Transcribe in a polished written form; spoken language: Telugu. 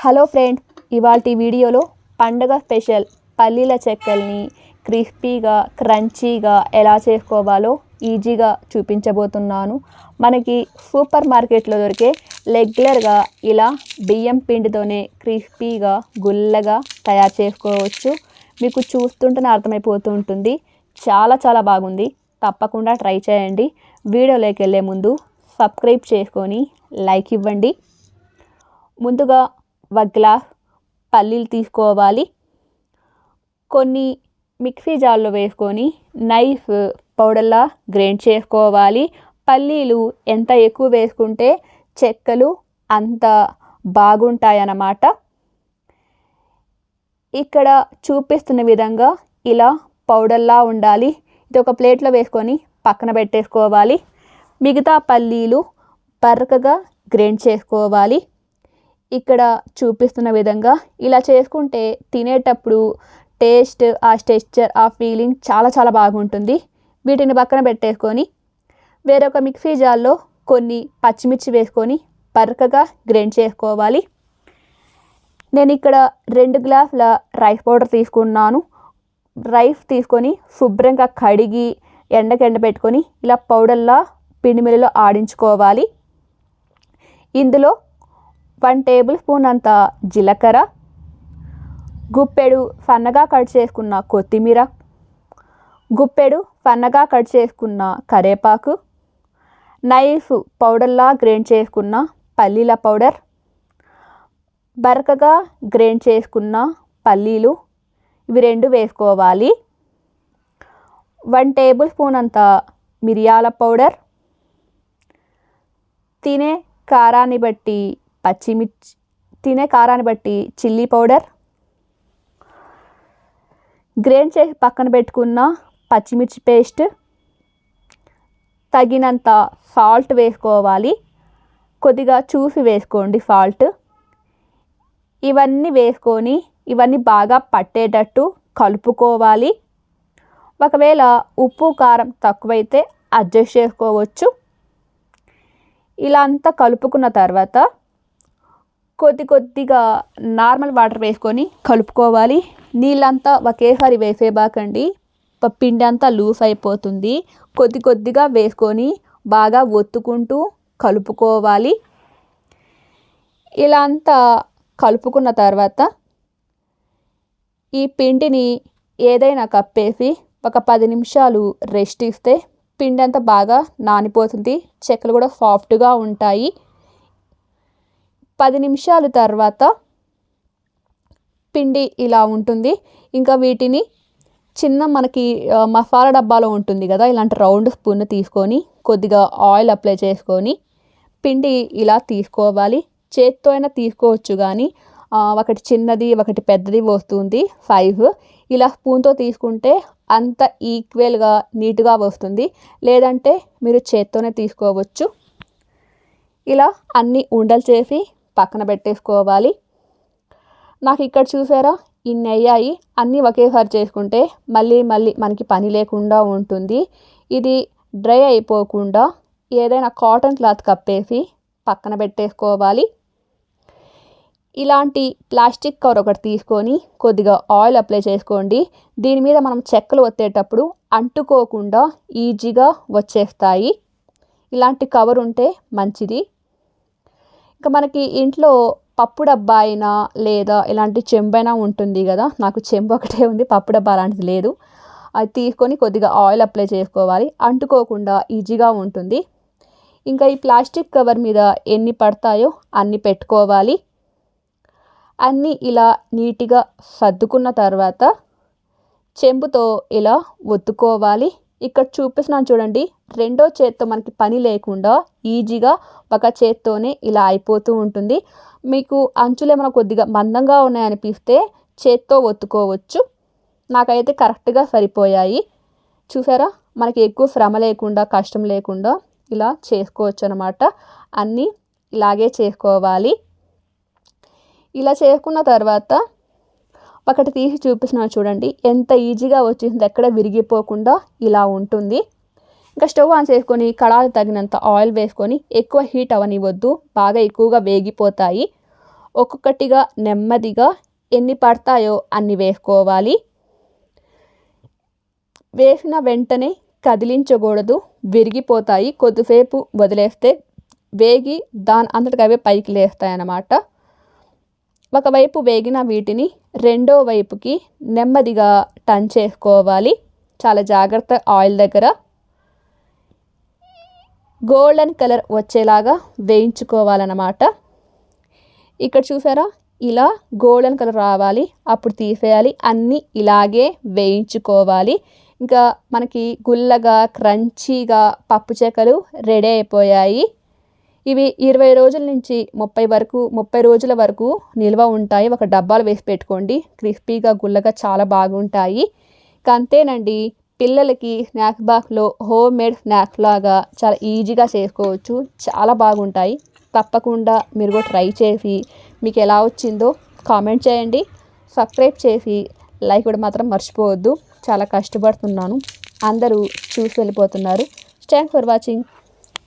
హలో ఫ్రెండ్, ఇవాల్టి వీడియోలో పండగ స్పెషల్ పల్లీల చెక్కల్ని క్రిస్పీగా క్రంచీగా ఎలా చేసుకోవాలో ఈజీగా చూపించబోతున్నాను. మనకి సూపర్ మార్కెట్లో దొరికే రెగ్యులర్గా ఇలా బియ్యం పిండితోనే క్రిస్పీగా గుల్లగా తయారు చేసుకోవచ్చు. మీకు చూస్తుంటేనే అర్థమైపోతూ ఉంటుంది. చాలా బాగుంది. తప్పకుండా ట్రై చేయండి. వీడియోలోకి వెళ్ళే ముందు సబ్స్క్రైబ్ చేసుకొని లైక్ ఇవ్వండి. ముందుగా 1 గ్లాస్ పల్లీలు తీసుకోవాలి. కొన్ని మిక్సీ జార్లో వేసుకొని నైఫ్ పౌడర్లా గ్రైండ్ చేసుకోవాలి. పల్లీలు ఎంత ఎక్కువ వేసుకుంటే చెక్కలు అంత బాగుంటాయన్నమాట. ఇక్కడ చూపిస్తున్న విధంగా ఇలా పౌడర్లా ఉండాలి. ఇది ఒక ప్లేట్లో వేసుకొని పక్కన పెట్టేసుకోవాలి. మిగతా పల్లీలు బరకగా గ్రైండ్ చేసుకోవాలి. ఇక్కడ చూపిస్తున్న విధంగా ఇలా చేసుకుంటే తినేటప్పుడు టేస్ట్, ఆ టెక్స్చర్, ఆ ఫీలింగ్ చాలా బాగుంటుంది. వీటిని పక్కన పెట్టేసుకొని వేరొక మిక్సీ జార్లో కొన్ని పచ్చిమిర్చి వేసుకొని బరకగా గ్రైండ్ చేసుకోవాలి. నేను ఇక్కడ 2 గ్లాసుల రైస్ పౌడర్ తీసుకున్నాను. రైస్ తీసుకొని శుభ్రంగా కడిగి ఎండపెట్టుకొని ఇలా పౌడర్లా పిండి మిల్లులో ఆడించుకోవాలి. ఇందులో 1 టేబుల్ స్పూన్ అంత జీలకర్ర, గుప్పెడు సన్నగా కట్ చేసుకున్న కొత్తిమీర, గుప్పెడు సన్నగా కట్ చేసుకున్న కరివేపాకు, నైఫ్ పౌడర్లా గ్రైండ్ చేసుకున్న పల్లీల పౌడర్, బరకగా గ్రైండ్ చేసుకున్న పల్లీలు, ఇవి 2 వేసుకోవాలి. 1 టేబుల్ స్పూన్ అంత మిరియాల పౌడర్, తినే కారాన్ని బట్టి చిల్లీ పౌడర్, గ్రైండ్ చేసి పక్కన పెట్టుకున్న పచ్చిమిర్చి పేస్ట్, తగినంత సాల్ట్ వేసుకోవాలి. కొద్దిగా చూసి వేసుకోండి సాల్ట్. ఇవన్నీ బాగా పట్టేటట్టు కలుపుకోవాలి. ఒకవేళ ఉప్పు కారం తక్కువైతే అడ్జస్ట్ చేసుకోవచ్చు. ఇలా అంతా కలుపుకున్న తర్వాత కొద్దిగా నార్మల్ వాటర్ వేసుకొని కలుపుకోవాలి. నీళ్ళంతా ఒకేసారి వేసేబాకండి, పిండి అంతా లూజ్ అయిపోతుంది. కొద్దిగా వేసుకొని బాగా ఒత్తుకుంటూ కలుపుకోవాలి. ఇలా అంతా కలుపుకున్న తర్వాత ఈ పిండిని ఏదైనా కప్పేసి ఒక 10 నిమిషాలు రెస్ట్ ఇస్తే పిండి అంతా బాగా నానిపోతుంది. చెక్కలు కూడా సాఫ్ట్గా ఉంటాయి. 10 నిమిషాల తర్వాత పిండి ఇలా ఉంటుంది. ఇంకా వీటిని చిన్న మనకి మసాలా డబ్బాలో ఉంటుంది కదా, ఇలాంటి రౌండ్ స్పూన్ తీసుకొని కొద్దిగా ఆయిల్ అప్లై చేసుకొని పిండి ఇలా తీసుకోవాలి. చేత్తో అయినా తీసుకోవచ్చు, కానీ ఒకటి చిన్నది ఒకటి పెద్దది వస్తుంది సైజు. ఇలా స్పూన్తో తీసుకుంటే అంత ఈక్వల్గా నీట్గా వస్తుంది. లేదంటే మీరు చేత్తోనే తీసుకోవచ్చు. ఇలా అన్ని ఉండలు చేసి పక్కన పెట్టేసుకోవాలి. నాకు ఇక్కడ చూసారా, ఇన్ని అయ్యాయి. అన్నీ ఒకేసారి చేసుకుంటే మళ్ళీ మనకి పని లేకుండా ఉంటుంది. ఇది డ్రై అయిపోకుండా ఏదైనా కాటన్ క్లాత్ కప్పేసి పక్కన పెట్టేసుకోవాలి. ఇలాంటి ప్లాస్టిక్ కవర్ ఒకటి తీసుకొని కొద్దిగా ఆయిల్ అప్లై చేసుకోండి. దీని మీద మనం చెక్కలు ఒత్తేటప్పుడు అంటుకోకుండా ఈజీగా వచ్చేస్తాయి. ఇలాంటి కవర్ ఉంటే మంచిది. ఇంకా మనకి ఇంట్లో పప్పు డబ్బా అయినా లేదా ఇలాంటి చెంబైనా ఉంటుంది కదా, నాకు చెంబు ఒకటే ఉంది, పప్పు డబ్బా అలాంటిది లేదు. అది తీసుకొని కొద్దిగా ఆయిల్ అప్లై చేసుకోవాలి. అంటుకోకుండా ఈజీగా ఉంటుంది. ఇంకా ఈ ప్లాస్టిక్ కవర్ మీద ఎన్ని పడతాయో అన్ని పెట్టుకోవాలి. అన్నీ ఇలా నీట్గా సర్దుకున్న తర్వాత చెంబుతో ఇలా ఒత్తుకోవాలి. ఇక్కడ చూపిస్తున్నాను చూడండి, రెండో చేత్తో మనకి పని లేకుండా ఈజీగా ఒక చేత్తోనే ఇలా అయిపోతూ ఉంటుంది. మీకు అంచులు ఏమైనా కొద్దిగా మందంగా ఉన్నాయనిపిస్తే చేత్తో ఒత్తుకోవచ్చు. నాకైతే కరెక్ట్గా సరిపోయాయి. చూసారా, మనకి ఎక్కువ శ్రమ లేకుండా కష్టం లేకుండా ఇలా చేసుకోవచ్చు అన్నమాట. అన్నీ ఇలాగే చేసుకోవాలి. ఇలా చేసుకున్న తర్వాత ఒకటి తీసి చూపిస్తున్నాను చూడండి, ఎంత ఈజీగా వచ్చేసింది, ఎక్కడ విరిగిపోకుండా ఇలా ఉంటుంది. ఇంకా స్టవ్ ఆన్ చేసుకొని కడాయి తగినంత ఆయిల్ వేసుకొని ఎక్కువ హీట్ అవనివ్వద్దు, బాగా ఎక్కువగా వేగిపోతాయి. ఒక్కొక్కటిగా నెమ్మదిగా ఎన్ని పడతాయో అన్ని వేసుకోవాలి. వేసిన వెంటనే కదిలించకూడదు, విరిగిపోతాయి. కొద్దిసేపు వదిలేస్తే వేగి దాని అంతటికి అవే పైకి లేస్తాయి అన్నమాట. ఒకవైపు వేగిన వీటిని రెండో వైపుకి నెమ్మదిగా టర్న్ చేసుకోవాలి. చాలా జాగ్రత్త ఆయిల్ దగ్గర. గోల్డెన్ కలర్ వచ్చేలాగా వేయించుకోవాలన్నమాట. ఇక్కడ చూసారా, ఇలా గోల్డెన్ కలర్ రావాలి, అప్పుడు తీసేయాలి. అన్నీ ఇలాగే వేయించుకోవాలి. ఇంకా మనకి గుల్లగా క్రంచీగా పప్పు చెక్కలు రెడీ అయిపోయాయి. ఇవి 20 రోజుల నుంచి 30 రోజుల వరకు నిల్వ ఉంటాయి. ఒక డబ్బాలు వేసి పెట్టుకోండి. క్రిస్పీగా గుల్లగా చాలా బాగుంటాయి. ఇక అంతేనండి, పిల్లలకి స్నాక్ బాక్స్లో హోమ్ మేడ్ స్నాక్స్ లాగా చాలా ఈజీగా చేసుకోవచ్చు. చాలా బాగుంటాయి. తప్పకుండా మీరు కూడా ట్రై చేసి మీకు ఎలా వచ్చిందో కామెంట్ చేయండి. సబ్స్క్రైబ్ చేసి లైక్ కూడా మాత్రం మర్చిపోవద్దు. చాలా కష్టపడుతున్నాను, అందరూ చూసి వెళ్ళిపోతున్నారు. Thanks for watching.